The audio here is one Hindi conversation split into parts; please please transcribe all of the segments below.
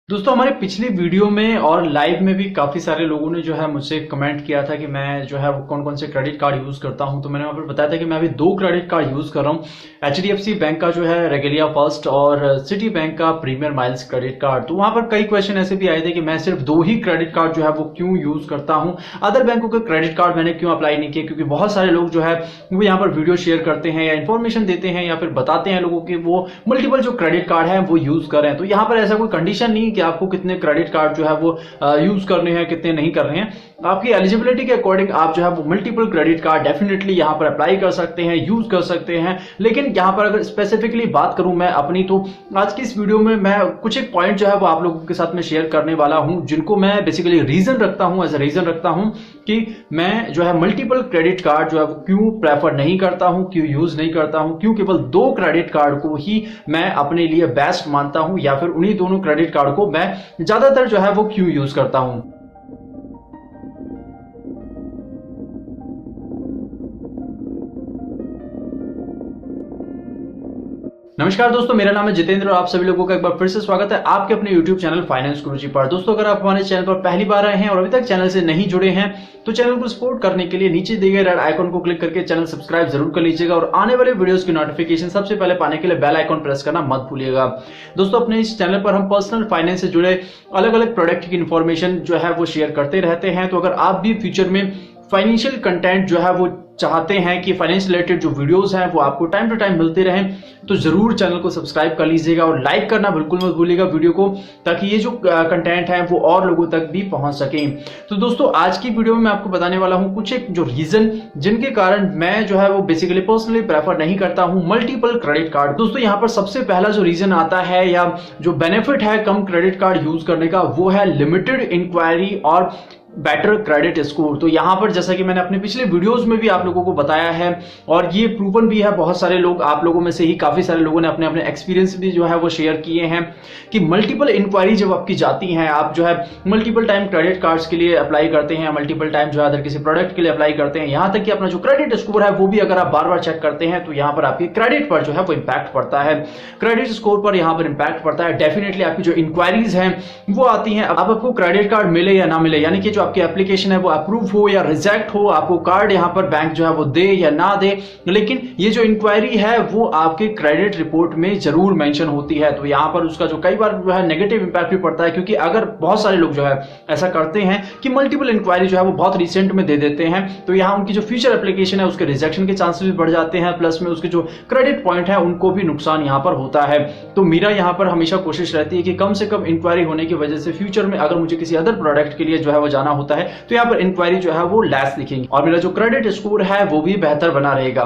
दोस्तों हमारे पिछली वीडियो में और लाइव में भी काफी सारे लोगों ने जो है मुझसे कमेंट किया था कि मैं जो है वो कौन कौन से क्रेडिट कार्ड यूज करता हूं। तो मैंने वहां पर बताया था कि मैं अभी 2 क्रेडिट कार्ड यूज कर रहा हूं। एचडीएफसी बैंक का जो है रेगेलिया फर्स्ट और सिटी बैंक का प्रीमियर माइल्स क्रेडिट कार्ड। तो वहां पर कई क्वेश्चन ऐसे भी आए थे कि मैं सिर्फ 2 ही क्रेडिट कार्ड जो है वो क्यों यूज करता हूं, अदर बैंकों के क्रेडिट कार्ड मैंने क्यों अप्लाई नहीं किए। क्योंकि बहुत सारे लोग जो है वो यहाँ पर वीडियो शेयर करते हैं या इन्फॉर्मेशन देते हैं या फिर बताते हैं लोगों की वो मल्टीपल जो क्रेडिट कार्ड है वो यूज करें। तो यहाँ पर ऐसा कोई कंडीशन नहीं कि आपको कितने क्रेडिट कार्ड जो है वो यूज करने हैं, कितने नहीं कर रहे हैं। आपकी एलिजिबिलिटी के अकॉर्डिंग आप जो है वो मल्टीपल क्रेडिट कार्ड डेफिनेटली यहां पर अप्लाई कर सकते हैं, यूज कर सकते हैं। लेकिन यहां पर अगर स्पेसिफिकली बात करूं मैं अपनी, तो आज की इस वीडियो में मैं कुछ एक पॉइंट जो है वो आप लोगों के साथ में शेयर करने वाला हूं, जिनको मैं बेसिकली रीजन रखता हूं, एज ए रीजन रखता हूं कि मैं जो है मल्टीपल क्रेडिट कार्ड जो है वो क्यों प्रेफर नहीं करता हूं, क्यों यूज नहीं करता हूं, क्यों केवल 2 क्रेडिट कार्ड को ही मैं अपने लिए बेस्ट मानता हूं, या फिर उन्हीं दोनों क्रेडिट कार्ड को मैं ज्यादातर जो है वो क्यों यूज करता हूं। नमस्कार दोस्तों, मेरा नाम है जितेंद्र और आप सभी लोगों का एक बार फिर से स्वागत है आपके अपने YouTube चैनल फाइनेंस गुरुजी पर। दोस्तों अगर आप हमारे चैनल पर पहली बार आए हैं और अभी तक चैनल से नहीं जुड़े हैं तो चैनल को सपोर्ट करने के लिए नीचे दिए गए रेड आइकॉन को क्लिक करके चैनल सब्सक्राइब जरूर कर लीजिएगा और आने वाले वीडियोस की नोटिफिकेशन सबसे पहले पाने के लिए बेल आइकॉन प्रेस करना मत भूलिएगा। दोस्तों अपने इस चैनल पर हम पर्सनल फाइनेंस से जुड़े अलग अलग प्रोडक्ट की इन्फॉर्मेशन जो है वो शेयर करते रहते हैं। तो अगर आप भी फ्यूचर में फाइनेंशियल कंटेंट जो है वो चाहते हैं कि फाइनेंस रिलेटेड जो वीडियोस हैं वो आपको टाइम टू टाइम मिलते रहें, तो जरूर चैनल को सब्सक्राइब कर लीजिएगा और लाइक करना बिल्कुल मत भूलिएगा वीडियो को, ताकि ये जो कंटेंट है वो और लोगों तक भी पहुंच सके। तो दोस्तों आज की वीडियो में मैं आपको बताने वाला हूं कुछ एक जो रीजन जिनके कारण मैं जो है वो बेसिकली पर्सनली प्रेफर नहीं करता हूं मल्टीपल क्रेडिट कार्ड। दोस्तों यहाँ पर सबसे पहला जो रीजन आता है या जो बेनिफिट है कम क्रेडिट कार्ड यूज करने का, वो है लिमिटेड इंक्वायरी और बेटर क्रेडिट स्कोर। तो यहां पर जैसा कि मैंने अपने पिछले वीडियोस में भी आप लोगों को बताया है और ये प्रूवन भी है, बहुत सारे लोग, आप लोगों में से ही काफी सारे लोगों ने अपने अपने एक्सपीरियंस भी जो है वो शेयर किए हैं कि मल्टीपल इंक्वायरी जब आपकी जाती हैं, आप जो है मल्टीपल टाइम क्रेडिट कार्ड्स के लिए अप्लाई करते हैं, मल्टीपल टाइम जो है अदर किसी प्रोडक्ट के लिए अप्लाई करते हैं, यहां तक कि अपना जो क्रेडिट स्कोर है वो भी अगर आप बार बार चेक करते हैं तो यहां पर आपके क्रेडिट पर जो है वो इंपैक्ट पड़ता है, क्रेडिट स्कोर पर यहां पर इंपैक्ट पड़ता है। डेफिनेटली आपकी जो इंक्वायरीज हैं वो आती हैं, अब आपको क्रेडिट कार्ड मिले या ना मिले, यानी कि जो आपकी एप्लीकेशन है वो अप्रूव हो या रिजेक्ट हो, आपको कार्ड यहां पर बैंक जो है वो दे या ना दे, लेकिन ये जो इंक्वायरी है वो आपके क्रेडिट रिपोर्ट में जरूर मेंशन होती है। तो यहां पर उसका जो कई बार जो है नेगेटिव इंपैक्ट भी पड़ता है, क्योंकि अगर बहुत सारे लोग जो है ऐसा करते हैं कि मल्टीपल इंक्वायरी जो है वो बहुत रिसेंट में दे देते हैं, तो यहां उनकी जो फ्यूचर एप्लीकेशन है उसके रिजेक्शन के चांसेस भी बढ़ जाते हैं, प्लस में उसके जो क्रेडिट पॉइंट है उनको भी नुकसान यहां पर होता है। तो मेरा यहां पर हमेशा कोशिश रहती है कि कम से कम इंक्वायरी होने की वजह से फ्यूचर में अगर मुझे किसी अदर प्रोडक्ट के लिए जो है वो जाना होता है तो यहाँ पर इंक्वायरी जो है वो लेस दिखेंगी और मेरा जो क्रेडिट स्कोर है वो भी बेहतर बना रहेगा।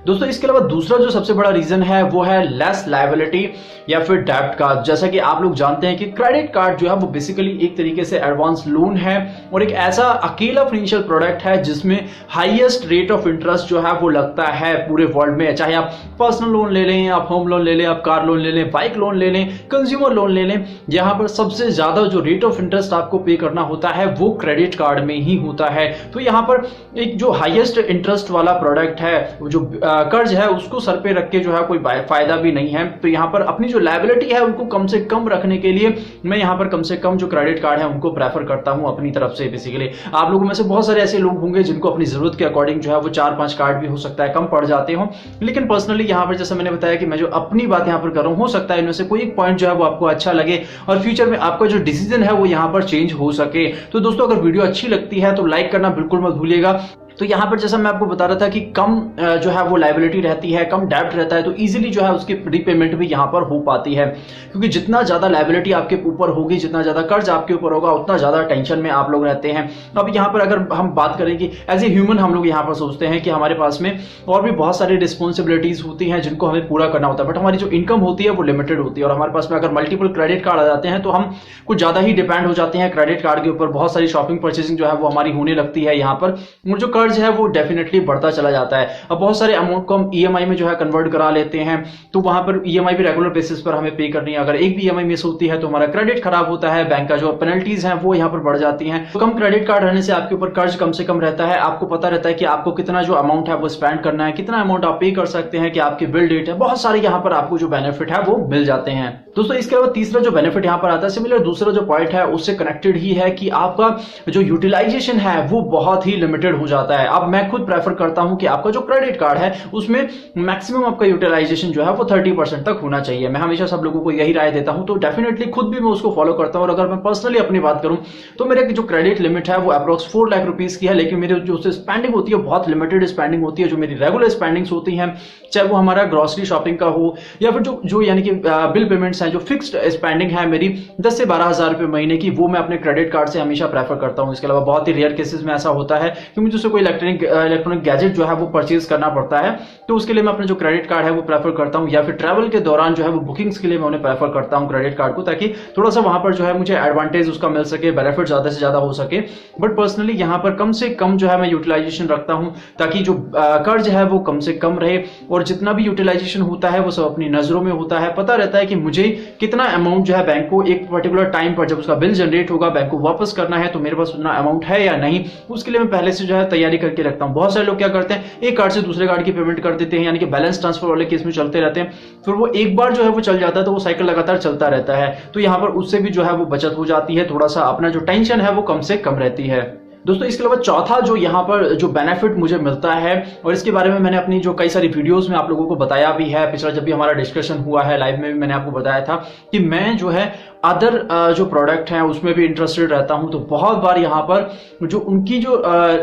दोस्तों इसके अलावा दूसरा जो सबसे बड़ा रीजन है वो है लेस लायबिलिटी या फिर डेब्ट का। जैसा कि आप लोग जानते हैं कि क्रेडिट कार्ड जो है वो बेसिकली एक तरीके से एडवांस लोन है और एक ऐसा अकेला फाइनेंशियल प्रोडक्ट है जिसमें हाईएस्ट रेट ऑफ इंटरेस्ट जो है वो लगता है पूरे वर्ल्ड में। चाहे आप पर्सनल लोन ले लें, आप होम लोन ले लें, आप कार लोन ले लें, बाइक लोन ले लें, कंज्यूमर लोन ले लें, यहाँ पर सबसे ज्यादा जो रेट ऑफ इंटरेस्ट आपको पे करना होता है वो क्रेडिट कार्ड में ही होता है। तो यहाँ पर एक जो हाईएस्ट इंटरेस्ट वाला प्रोडक्ट है, जो कर्ज है, उसको सर पे रख के जो है कोई फायदा भी नहीं है। तो यहाँ पर अपनी जो लायबिलिटी है उनको कम से कम रखने के लिए मैं यहाँ पर कम से कम जो क्रेडिट कार्ड है उनको प्रेफर करता हूँ अपनी तरफ से। बेसिकली आप लोगों में से बहुत सारे ऐसे लोग होंगे जिनको अपनी जरूरत के अकॉर्डिंग जो है वो 4-5 कार्ड भी हो सकता है कम पड़ जाते हो, लेकिन पर्सनली यहाँ पर जैसे मैंने बताया कि मैं जो अपनी बात यहाँ पर कर रहा हूँ, हो सकता है इनमें से कोई एक पॉइंट जो है वो आपको अच्छा लगे और फ्यूचर में आपका जो डिसीजन है वो यहाँ पर चेंज हो सके। तो दोस्तों अगर वीडियो अच्छी लगती है तो लाइक करना बिल्कुल मत भूलिएगा। तो यहाँ पर जैसा मैं आपको बता रहा था कि कम जो है वो लायबिलिटी रहती है, कम डेब्ट रहता है, तो इजीली जो है उसकी रीपेमेंट भी यहाँ पर हो पाती है, क्योंकि जितना ज्यादा लायबिलिटी आपके ऊपर होगी, जितना ज्यादा कर्ज आपके ऊपर होगा, उतना ज्यादा टेंशन में आप लोग रहते हैं। अब यहाँ पर अगर हम बात करें कि एज ए ह्यूमन हम लोग यहाँ पर सोचते हैं कि हमारे पास में और भी बहुत सारी रिस्पॉन्सिबिलिटीज होती हैं जिनको हमें पूरा करना होता है, बट हमारी जो इनकम होती है वो लिमिटेड होती है और हमारे पास में अगर मल्टीपल क्रेडिट कार्ड आ जाते हैं तो हम कुछ ज्यादा ही डिपेंड हो जाते हैं क्रेडिट कार्ड के ऊपर। बहुत सारी शॉपिंग परचेसिंग जो है वो हमारी होने लगती है यहाँ पर, और जो कर्ज है वो डेफिनेटली बढ़ता चला जाता है। अब बहुत सारे अमाउंट को हम ईएमआई में जो है कन्वर्ट करा लेते हैं, तो वहां पर ईएमआई भी रेगुलर बेसिस पर हमें पे करनी है। अगर एक भी ईएमआई मिस होती है तो हमारा क्रेडिट खराब होता है, बैंक का जो पेनल्टीज हैं वो यहाँ पर बढ़ जाती हैं। तो कम क्रेडिट कार्ड रहने से आपके ऊपर कर्ज कम से कम रहता है, आपको पता रहता है कि आपको कितना जो अमाउंट है वो स्पेंड करना है, कितना अमाउंट आप पे कर सकते हैं, कि आपकी बिल डेट है, बहुत सारे यहाँ पर आपको जो बेनिफिट है वो मिल जाते हैं। दोस्तों इसके अलावा तीसरा जो बेनिफिट यहाँ पर आता है, सिमिलर दूसरा जो पॉइंट है उससे कनेक्टेड ही है कि आपका जो यूटिलाइजेशन है वो बहुत ही लिमिटेड हो जाता है। अब मैं खुद प्रेफर करता हूं कि आपका जो क्रेडिट कार्ड है उसमें मैक्सिमम आपका यूटिलाइजेशन जो है वो 30% तक होना चाहिए। मैं हमेशा सब लोगों को यही राय देता हूं, तो डेफिनेटली खुद भी मैं उसको फॉलो करता हूं। और अगर मैं पर्सनली अपनी बात करूं तो मेरे जो क्रेडिट लिमिट है वो अप्रोक्स 4 लाख रुपीज की है, लेकिन मेरी जो स्पेंडिंग होती है बहुत लिमिटेड स्पेंडिंग होती है। जो मेरी रेगुलर स्पेंडिंग्स होती हैं, चाहे वो हमारा ग्रोसरी शॉपिंग का हो या फिर जो यानी कि बिल पेमेंट्स हैं, जो फिक्स्ड स्पेंडिंग है मेरी 10 से 12 हज़ार रुपए महीने की, वो मैं अपने क्रेडिट कार्ड से हमेशा प्रेफर करता हूं। इसके अलावा बहुत ही रेयर केसेस में ऐसा होता है कि मुझे उससे कोई इलेक्ट्रॉनिक गैजेट जो है वो परचेज करना पड़ता है, तो उसके लिए मैं अपने जो क्रेडिट कार्ड है वो प्रेफर करता हूं। या फिर ट्रैवल के दौरान जो है वो बुकिंग्स के लिए मैं उन्हें प्रेफर करता हूं क्रेडिट कार्ड को, ताकि थोड़ा सा वहां पर जो है मुझे एडवांटेज उसका मिल सके, बेनिफिट ज्यादा से ज्यादा हो सके। बट पर्सनली यहां पर कम से कम जो है मैं यूटिलाइजेशन रखता हूं, ताकि जो कर्ज है वो कम से कम रहे, और जितना भी यूटिलाइजेशन होता है वो सब अपनी नजरों में होता है। पता रहता है कि मुझे कितना अमाउंट जो है बैंक को एक पर्टिकुलर टाइम पर जब उसका बिल जनरेट होगा बैंक को वापस करना है, तो मेरे पास उतना अमाउंट है या नहीं, उसके लिए मैं पहले से जो है तैयारी करके रखता हूं। बहुत सारे लोग क्या करते हैं, एक कार्ड से दूसरे कार्ड की पेमेंट कर देते हैं, यानी कि बैलेंस ट्रांसफर वाले केस में चलते रहते हैं। फिर वो एक बार जो है वो चल जाता है तो वो साइकिल लगातार चलता रहता है, तो यहां पर उससे भी जो है वो बचत हो जाती है, थोड़ा सा अपना जो टेंशन है वो कम से कम रहती है। दोस्तों इसके अलावा चौथा जो यहाँ पर जो बेनिफिट मुझे मिलता है, और इसके बारे में मैंने अपनी जो कई सारी वीडियोस में आप लोगों को बताया भी है, पिछला जब भी हमारा डिस्कशन हुआ है लाइव में भी मैंने आपको बताया था कि मैं जो है अदर जो प्रोडक्ट है उसमें भी इंटरेस्टेड रहता हूं। तो बहुत बार यहाँ पर जो उनकी जो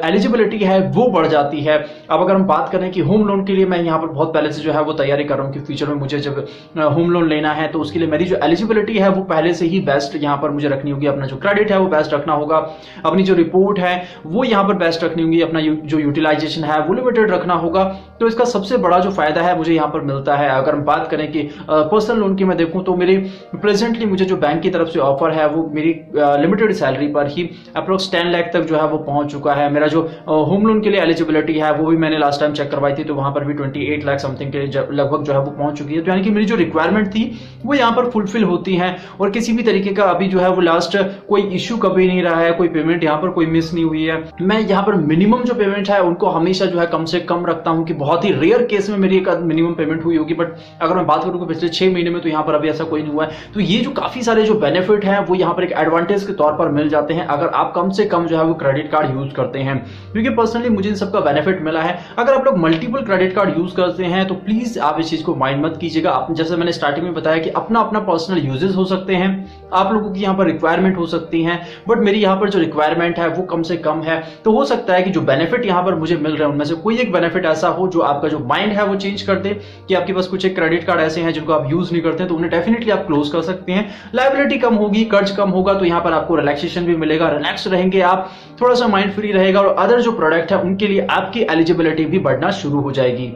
एलिजिबिलिटी है वो बढ़ जाती है। अब अगर हम बात करें कि होम लोन के लिए, मैं यहाँ पर बहुत पहले से जो है वो तैयारी कर रहा हूँ कि फ्यूचर में मुझे जब होम लोन लेना है तो उसके लिए मेरी जो एलिजिबिलिटी है वो पहले से ही बेस्ट यहाँ पर मुझे रखनी होगी। अपना जो क्रेडिट है वो बेस्ट रखना होगा, अपनी जो रिपोर्ट है वो यहाँ पर बेस्ट रखनी होगी, अपना जो यूटिलाइजेशन है वो लिमिटेड रखना होगा। तो इसका सबसे बड़ा जो फायदा है मुझे यहाँ पर मिलता है। अगर हम बात करें कि पर्सनल लोन की मैं देखूं तो मेरी प्रेजेंटली मुझे जो बैंक की तरफ से ऑफर है वो मेरी लिमिटेड सैलरी पर ही अप्रोक्स 10 लाख तक जो है वो पहुंच चुका है। मेरा जो होम लोन के लिए एलिजिबिलिटी है वो भी मैंने लास्ट टाइम चेक करवाई थी, तो वहां पर भी 28 लाख समथिंग के लगभग जो है वो पहुंच चुकी है। तो यानी कि मेरी जो रिक्वायरमेंट थी वो यहाँ पर फुलफिल होती है, और किसी भी तरीके का अभी जो है वो लास्ट कोई इश्यू कभी नहीं रहा है, कोई पेमेंट यहाँ पर कोई मिस नहीं हुई है। मैं यहाँ पर मिनिमम जो पेमेंट है उनको हमेशा जो है कम से कम रखता हूँ, कि बहुत ही रेयर केस में मेरी एक मिनिमम पेमेंट हुई होगी, बट अगर मैं बात करूँ पिछले 6 महीने में तो यहाँ पर अभी ऐसा कोई नहीं हुआ है। तो ये जो काफी सारे जो बेनिफिट है वो यहाँ पर एक एडवांटेज के तौर पर मिल जाते हैं अगर आप कम से कम जो है वो क्रेडिट कार्ड यूज करते हैं, क्योंकि पर्सनली मुझे इन सबका बेनिफिट मिला है। अगर आप लोग मल्टीपल क्रेडिट कार्ड यूज करते हैं तो प्लीज आप इस चीज को माइंड मत कीजिएगा। जैसे मैंने स्टार्टिंग में बताया कि अपना अपना पर्सनल यूजेस हो सकते हैं, आप लोगों की यहाँ पर रिक्वायरमेंट हो सकती है, बट मेरी यहाँ पर जो रिक्वायरमेंट है वो कम से कम है। तो हो सकता है कि जो बेनिफिट यहाँ पर मुझे मिल रहे हैं उनमें से कोई एक बेनिफिट ऐसा हो जो आपका जो माइंड है वो चेंज कर दे, कि आपके पास कुछ एक क्रेडिट कार्ड ऐसे हैं जिनको आप यूज नहीं करते तो उन्हें डेफिनेटली आप क्लोज कर सकते हैं। लायबिलिटी कम होगी, कर्ज कम होगा, तो यहाँ पर आपको रिलैक्सेशन भी मिलेगा, रिलैक्स रहेंगे आप, थोड़ा सा माइंड फ्री रहेगा, और अदर जो प्रोडक्ट है उनके लिए आपकी एलिजिबिलिटी भी बढ़ना शुरू हो जाएगी।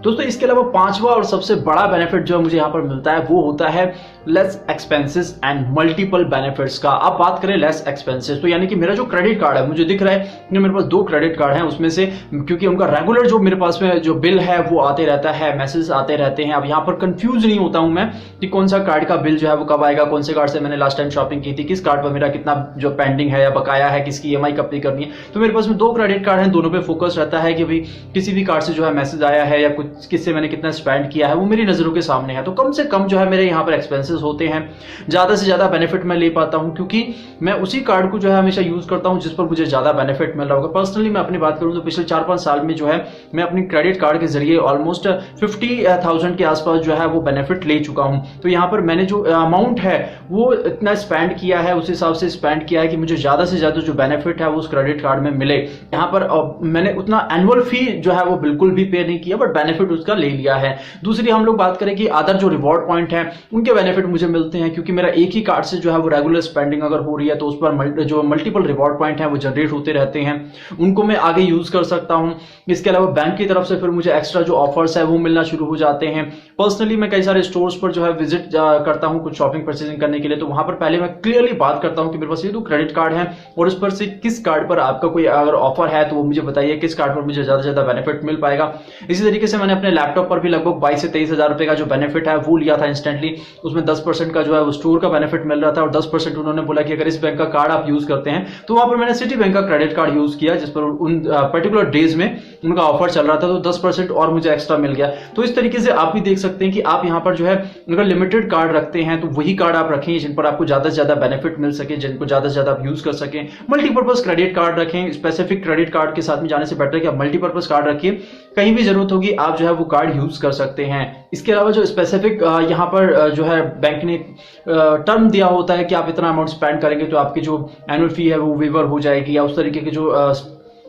दोस्तों इसके अलावा पांचवा और सबसे बड़ा बेनिफिट जो मुझे यहाँ पर मिलता है वो होता है less expenses and multiple benefits का। आप बात करें लेस एक्सपेंसेस, तो यानी कि मेरा जो क्रेडिट कार्ड है, मुझे दिख रहा है कि मेरे पास 2 क्रेडिट कार्ड हैं, उसमें से क्योंकि उनका रेगुलर जो मेरे पास में जो बिल है वो आते रहता है, मैसेज आते रहते हैं। अब यहाँ पर कंफ्यूज नहीं होता हूं मैं कि कौन सा कार्ड का बिल जो है वो कब आएगा, कौन से कार्ड से मैंने लास्ट टाइम शॉपिंग की थी, किस कार्ड पर मेरा कितना जो पेंडिंग है या बकाया है, किसकी EMI कब पे करनी है। तो मेरे पास में 2 क्रेडिट कार्ड हैं, दोनों पे फोकस रहता है कि भाई किसी भी कार्ड से जो है मैसेज आया है या कुछ किससे मैंने कितना स्पेंड किया है वो मेरी नजरों के सामने है। तो कम से कम जो है मेरे यहाँ पर एक्सपेंसेस होते हैं, ज्यादा से ज्यादा बेनिफिट मैं ले पाता हूं, क्योंकि मैं उसी कार्ड को जो है हमेशा यूज करता हूं जिस पर मुझे ज्यादा बेनिफिट मिल रहा होगा। पर्सनली मैं अपनी बात करूं तो पिछले 4-5 साल में जो है मैं अपनी क्रेडिट कार्ड के जरिए ऑलमोस्ट 50,000 के आसपास जो है वो बेनिफिट ले चुका हूं। तो यहाँ पर मैंने जो अमाउंट है वो इतना स्पेंड किया है, उस हिसाब से स्पेंड किया है कि मुझे ज्यादा से ज्यादा जो बेनिफिट है वो उस क्रेडिट कार्ड में मिले। यहाँ पर मैंने उतना एनुअल फी जो है वो बिल्कुल भी पे नहीं किया, बट बेनिफिट उसका ले लिया है। दूसरी हम लोग बात करें कि अदर जो रिवॉर्ड पॉइंट है उनके बेनिफिट मुझे मिलते हैं, क्योंकि मेरा एक ही कार्ड से जो है वो रेगुलर स्पेंडिंग अगर हो रही है तो उस पर जो मल्टीपल रिवॉर्ड पॉइंट है वो जनरेट होते रहते हैं, उनको मैं आगे यूज कर सकता हूं। इसके अलावा बैंक की तरफ से फिर मुझे एक्स्ट्रा जो ऑफर्स है वो मिलना शुरू हो जाते हैं। पर्सनली मैं कई सारे स्टोर्स पर जो है विजिट करता हूं कुछ शॉपिंग परचेजिंग करने के लिए, तो वहां पर पहले मैं क्लियरली बात करता हूं कि मेरे पास ये 2 क्रेडिट कार्ड हैं और उस पर से किस कार्ड पर आपका कोई अगर ऑफर है तो वो मुझे बताइए, किस कार्ड पर मुझे ज्यादा से ज्यादा बेनिफिट मिल पाएगा। इसी तरीके से मैंने अपने लैपटॉप पर भी लगभग 22 से 23 हजार रुपए का जो बेनिफिट है वो लिया था इंस्टेंटली, उसमें 10% का जो है वो स्टोर का बेनिफिट मिल रहा था, और 10% उन्होंने बोला कि अगर इस बैंक का कार्ड आप यूज करते हैं, तो वहां पर मैंने सिटी बैंक का क्रेडिट कार्ड यूज किया, जिस पर उन पर्टिकुलर डेज में उनका ऑफर चल रहा था, तो 10% और मुझे एक्स्ट्रा मिल गया। तो इस तरीके से आप भी देख सकते हैं कि आप यहाँ पर जो है अगर लिमिटेड कार्ड रखते हैं तो वही कार्ड आप रखें जिन पर आपको ज्यादा से ज्यादा बेनिफिट मिल सके, जिनको ज्यादा से ज्यादा आप यूज कर सकें। मल्टीपर्पज क्रेडिट कार्ड रखें, स्पेसिफिक क्रेडिट कार्ड के साथ में जाने से बेटर है कि आप मल्टीपर्पज कार्ड रखिए, कहीं भी जरूरत होगी आप जो है वो कार्ड यूज कर सकते हैं। इसके अलावा जो स्पेसिफिक यहाँ पर जो है बैंक ने टर्म दिया होता है कि आप इतना अमाउंट स्पेंड करेंगे तो आपकी जो एनुअल फी है वो वेवर हो जाएगी, या उस तरीके के जो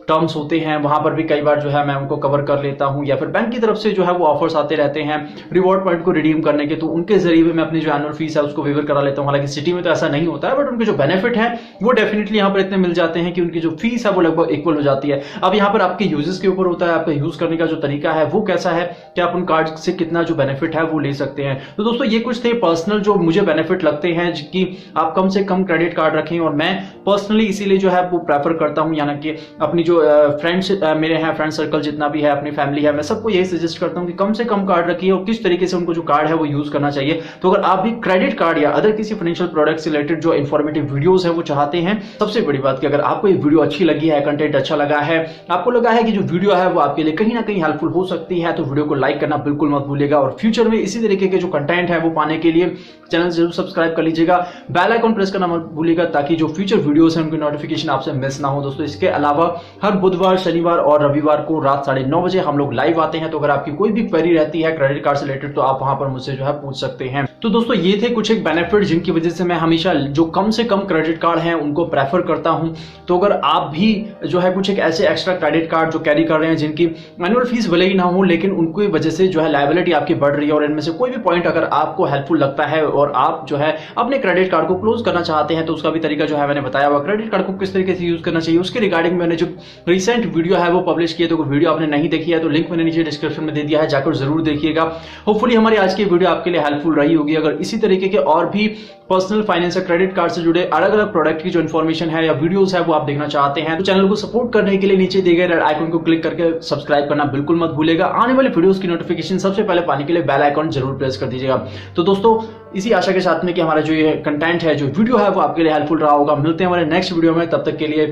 टर्म्स होते हैं वहां पर भी कई बार जो है मैं उनको कवर कर लेता हूं, या फिर बैंक की तरफ से जो है वो ऑफर्स आते रहते हैं रिवॉर्ड पॉइंट को रिडीम करने के, तो उनके जरिए मैं अपनी जो एनुअल फीस है उसको वेवर करा लेता हूं। हालांकि सिटी में तो ऐसा नहीं होता है, बट उनके जो बेनिफिट है वो डेफिनेटली यहाँ पर इतने मिल जाते हैं कि उनकी जो फीस है वो लगभग इक्वल हो जाती है। अब यहाँ पर आपके यूजेस के ऊपर होता है, आपका यूज करने का जो तरीका है वो कैसा है, कि आप उन कार्ड से कितना जो बेनिफिट है वो ले सकते हैं। तो दोस्तों ये कुछ थे पर्सनल जो मुझे बेनिफिट लगते हैं कि आप कम से कम क्रेडिट कार्ड रखें, और मैं पर्सनली इसीलिए जो है वो प्रेफर करता हूं, यानी कि अपनी जो फ्रेंड्स मेरे हैं, फ्रेंड सर्कल जितना भी है, अपनी फैमिली है, मैं सबको यही सजेस्ट करता हूं कि कम से कम कार्ड रखिए और किस तरीके से उनको जो कार्ड है वो यूज करना चाहिए। तो अगर आप भी क्रेडिट कार्ड या अदर किसी फाइनेंशियल प्रोडक्ट से रिलेटेड जो इन्फॉर्मेटिव वीडियोस है वो चाहते हैं, सबसे बड़ी बात कि अगर आपको ये वीडियो अच्छी लगी है, कंटेंट अच्छा लगा है, आपको लगा है कि जो वीडियो है वो आपके लिए कहीं ना कहीं हेल्पफुल हो सकती है, तो वीडियो को लाइक करना बिल्कुल मत भूलिएगा, और फ्यूचर में इसी तरीके के जो कंटेंट है वो पाने के लिए चैनल जरूर सब्सक्राइब कर लीजिएगा, बेल आइकन प्रेस करना मत भूलिएगा, ताकि जो फ्यूचर वीडियोस हैं उनकी नोटिफिकेशन आपसे मिस ना हो दोस्तों। इसके अलावा हर बुधवार, शनिवार और रविवार को रात 9:30 बजे हम लोग लाइव आते हैं, तो अगर आपकी कोई भी क्वेरी रहती है क्रेडिट कार्ड से रिलेटेड तो आप वहां पर मुझसे जो है पूछ सकते हैं। तो दोस्तों ये थे कुछ एक बेनिफिट जिनकी वजह से मैं हमेशा जो कम से कम क्रेडिट कार्ड हैं उनको प्रेफर करता हूं। तो अगर आप भी जो है कुछ एक ऐसे एक्स्ट्रा क्रेडिट कार्ड जो कैरी कर रहे हैं जिनकी एनुअल फीस भले ही ना हो, लेकिन उनकी वजह से जो है लायबिलिटी आपकी बढ़ रही है, और इनमें से कोई भी पॉइंट अगर आपको हेल्पफुल लगता है और आप जो है अपने क्रेडिट कार्ड को क्लोज करना चाहते हैं, तो उसका भी तरीका जो है मैंने बताया हुआ, क्रेडिट कार्ड को किस तरीके से यूज करना चाहिए उसके रिगार्डिंग मैंने जो रिसेंट वीडियो है वो पब्लिश किया। तो वीडियो आपने नहीं देखी है तो लिंक मैंने नीचे डिस्क्रिप्शन में दे दिया है, जाकर जरूर देखिएगा। होपफुली हमारी आज की वीडियो आपके लिए हेल्पफुल रही होगी। अगर इसी तरीके के और भी पर्सनल फाइनेंस या क्रेडिट कार्ड से जुड़े अलग अलग प्रोडक्ट की जो इन्फॉर्मेशन है या वीडियोस है वो आप देखना चाहते हैं, तो चैनल को सपोर्ट करने के लिए नीचे दिए गए रेड आइकन को क्लिक करके सब्सक्राइब करना बिल्कुल मत भूलिएगा। आने वाले वीडियोस की नोटिफिकेशन सबसे पहले पाने के लिए बेल आइकन जरूर प्रेस कर दीजिएगा। तो दोस्तों इसी आशा के साथ में कि हमारा जो ये कंटेंट है, जो वीडियो है वो आपके लिए हेल्पफुल रहा होगा। मिलते हैं हमारे नेक्स्ट वीडियो में, तब तक के लिए